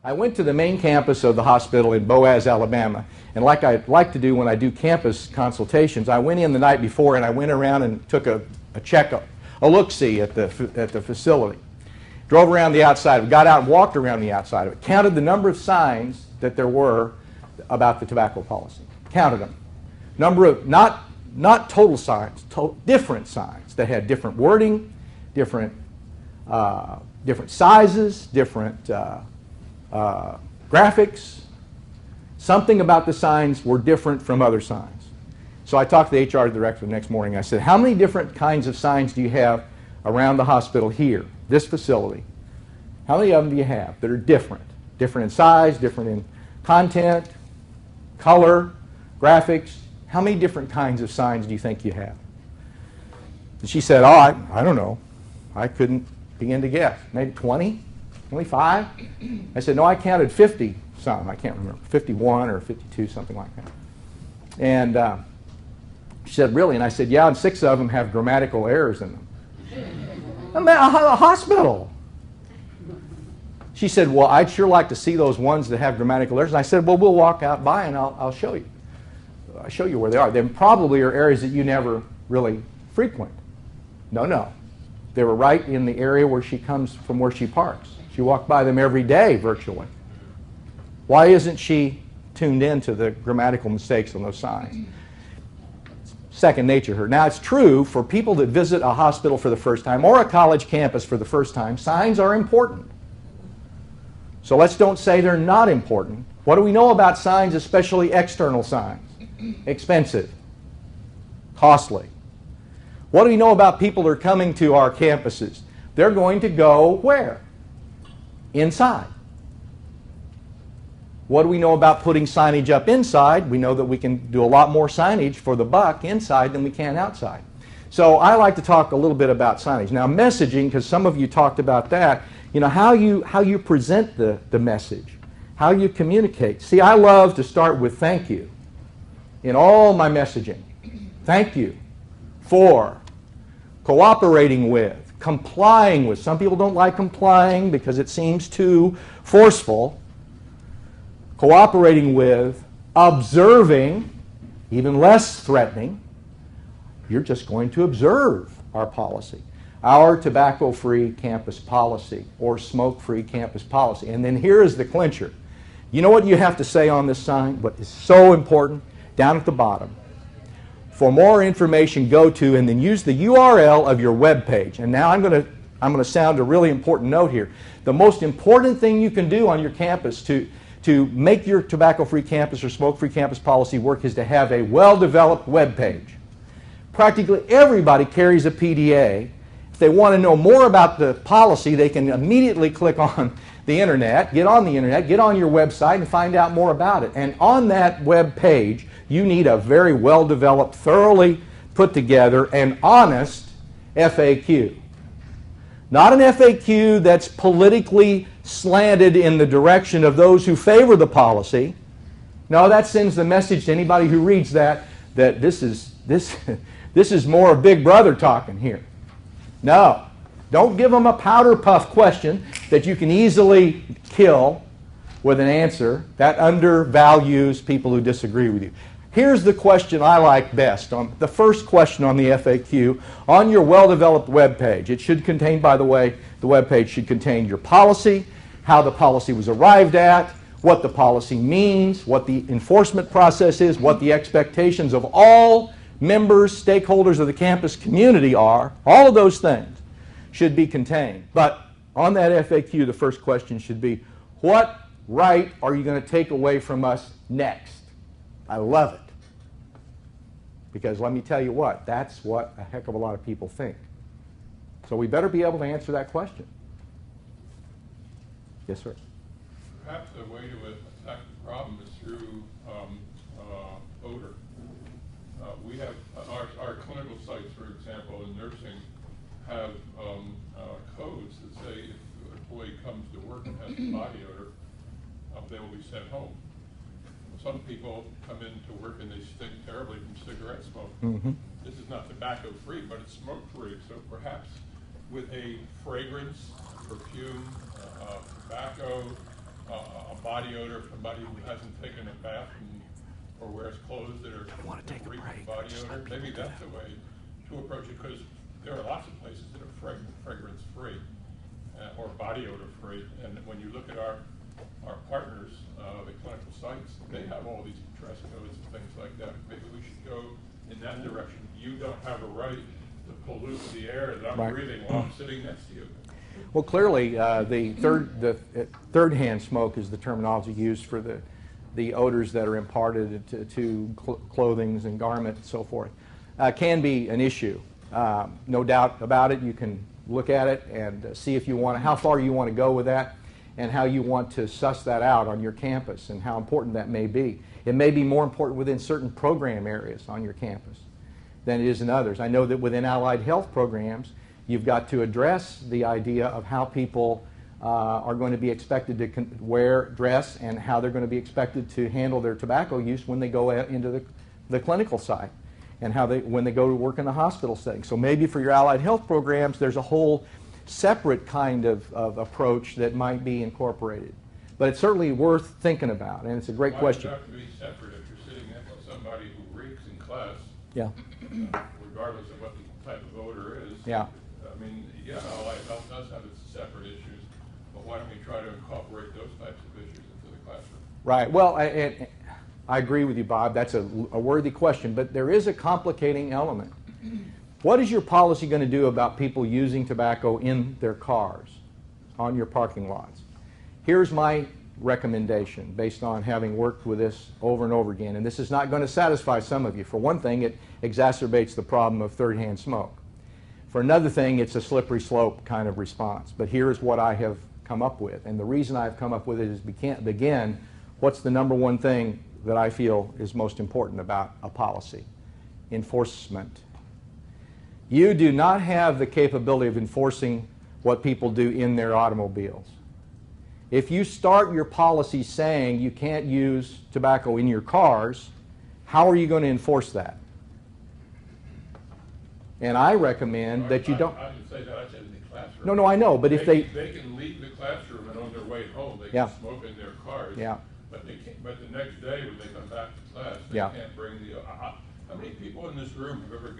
I went to the main campus of the hospital in Boaz, Alabama, and like I like to do when I do campus consultations, I went in the night before and I went around and took a checkup, a look-see at the facility. Drove around the outside of it, got out and walked around the outside of it, counted the number of signs that there were about the tobacco policy, counted them. Number of, not total signs, different signs that had different wording, different sizes, different graphics. Something about the signs were different from other signs. So I talked to the HR director the next morning. I said, how many different kinds of signs do you have around the hospital here, this facility? How many of them do you have that are different? Different in size, different in content, color, graphics. How many different kinds of signs do you think you have? And she said, oh, I don't know. I couldn't begin to guess. Maybe 20, 25? I said, no, I counted 50 some. I can't remember, 51 or 52, something like that. And she said, really? And I said, yeah, and 6 of them have grammatical errors in them. I'm at a hospital. She said, well, I'd sure like to see those ones that have grammatical errors. And I said, well, we'll walk out by and I'll show you. I'll show you where they are. They probably are areas that you never really frequent. No. They were right in the area where she comes from, where she parks. She walked by them every day virtually. Why isn't she tuned in to the grammatical mistakes on those signs? Second nature to her. Now, it's true for people that visit a hospital for the first time or a college campus for the first time, signs are important. So let's don't say they're not important. What do we know about signs, especially external signs? Expensive, costly. What do we know about people that are coming to our campuses? They're going to go where? Inside. What do we know about putting signage up inside? We know that we can do a lot more signage for the buck inside than we can outside. So I like to talk a little bit about signage. Now messaging, because some of you talked about that, you know, how you present the message, how you communicate. See, I love to start with thank you in all my messaging. Thank you for cooperating with, complying with. Some people don't like complying because it seems too forceful. Cooperating with, observing, even less threatening. You're just going to observe our policy. Our tobacco-free campus policy or smoke-free campus policy. And then here is the clincher. You know what you have to say on this sign? What is so important? Down at the bottom. For more information, go to and then use the URL of your web page. And now I'm going to sound a really important note here. The most important thing you can do on your campus to make your tobacco-free campus or smoke-free campus policy work is to have a well-developed web page. Practically everybody carries a PDA. If they want to know more about the policy, they can immediately click on the internet, get on your website and find out more about it. And on that web page, you need a very well-developed, thoroughly put together, and honest FAQ. Not an FAQ that's politically slanted in the direction of those who favor the policy. No, that sends the message to anybody who reads that this is more of Big Brother talking here. No, don't give them a powder puff question that you can easily kill with an answer. That undervalues people who disagree with you. Here's the question I like best, the first question on the FAQ on your well-developed web page. It should contain, by the way, the web page should contain your policy, how the policy was arrived at, what the policy means, what the enforcement process is, what the expectations of all members, stakeholders of the campus community are. All of those things should be contained. But on that FAQ, the first question should be, what right are you going to take away from us next? I love it. Because let me tell you what, that's what a heck of a lot of people think. So we better be able to answer that question. Yes, sir. Perhaps a way to attack the problem is through odor. We have our clinical sites, for example, in nursing, have codes that say if an employee comes to work and has a body odor, they will be sent home. Some people come into work and they stink terribly from cigarette smoke. Mm-hmm. This is not tobacco-free, but it's smoke-free. So perhaps with a fragrance, perfume, tobacco, body odor of somebody who hasn't taken a bath or wears clothes that are reek of body odor. Maybe that's a way to approach it, because there are lots of places that are fragrance free or body odor free. And when you look at our partners, the clinical sites, they have all these dress codes and things like that. Maybe we should go in that direction. You don't have a right to pollute the air that I'm breathing while I'm sitting next to you. Well, clearly, the third-hand smoke is the terminology used for the odors that are imparted to clothing and garments and so forth. Can be an issue. No doubt about it. You can look at it and see if you want, how far you want to go with that, and how you want to suss that out on your campus and how important that may be. It may be more important within certain program areas on your campus than it is in others. I know that within allied health programs, you've got to address the idea of how people are going to be expected to dress and how they're going to be expected to handle their tobacco use when they go into the clinical side, and when they go to work in the hospital setting. So maybe for your allied health programs, there's a whole separate kind of approach that might be incorporated. But it's certainly worth thinking about, and it's a great question. Why does it have to be separate if you're sitting next to somebody who reeks in class? Yeah. Regardless of what the type of odor is. Yeah. I mean, yeah, allied health does have its separate issues, but why don't we try to incorporate those types of issues into the classroom? Right. Well, I agree with you, Bob. That's a worthy question, but there is a complicating element. What is your policy going to do about people using tobacco in their cars, on your parking lots? Here's my recommendation, based on having worked with this over and over again, and this is not going to satisfy some of you. For one thing, it exacerbates the problem of third-hand smoke. For another thing, it's a slippery slope kind of response. But here's what I have come up with, and the reason I've come up with it is, begin, what's the number one thing that I feel is most important about a policy? Enforcement. You do not have the capability of enforcing what people do in their automobiles. If you start your policy saying you can't use tobacco in your cars, how are you going to enforce that? And I recommend that you don't. I didn't say that. I said in the classroom. No, I know, but if they can leave the classroom and on their way home they can smoke in their cars. Yeah. But they can't. But the next day when they come back to class, they can't bring the. How many people in this room have ever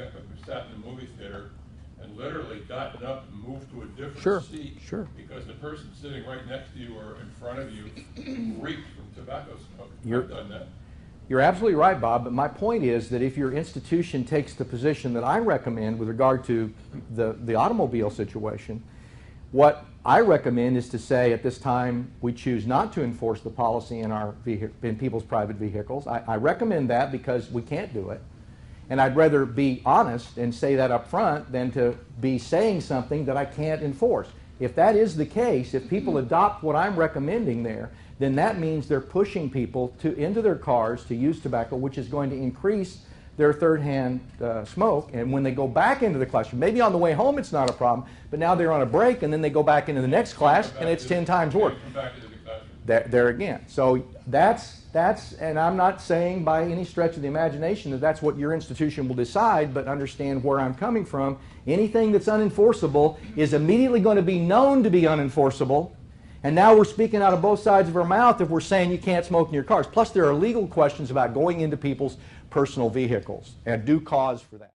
sat in the movie theater and literally gotten up and moved to a different seat because the person sitting right next to you or in front of you reeked from tobacco smoke? I've done that. You're absolutely right, Bob, but my point is that if your institution takes the position that I recommend with regard to the automobile situation, what I recommend is to say at this time we choose not to enforce the policy in people's private vehicles. I recommend that because we can't do it. And I'd rather be honest and say that up front than to be saying something that I can't enforce. If that is the case, if people adopt what I'm recommending there, then that means they're pushing people into their cars to use tobacco, which is going to increase their third-hand smoke. And when they go back into the classroom, maybe on the way home it's not a problem, but now they're on a break and then they go back into the next class and it's 10 times worse. There again. So that's, and I'm not saying by any stretch of the imagination that that's what your institution will decide, but understand where I'm coming from. Anything that's unenforceable is immediately going to be known to be unenforceable. And now we're speaking out of both sides of our mouth if we're saying you can't smoke in your cars. Plus, there are legal questions about going into people's personal vehicles and due cause for that.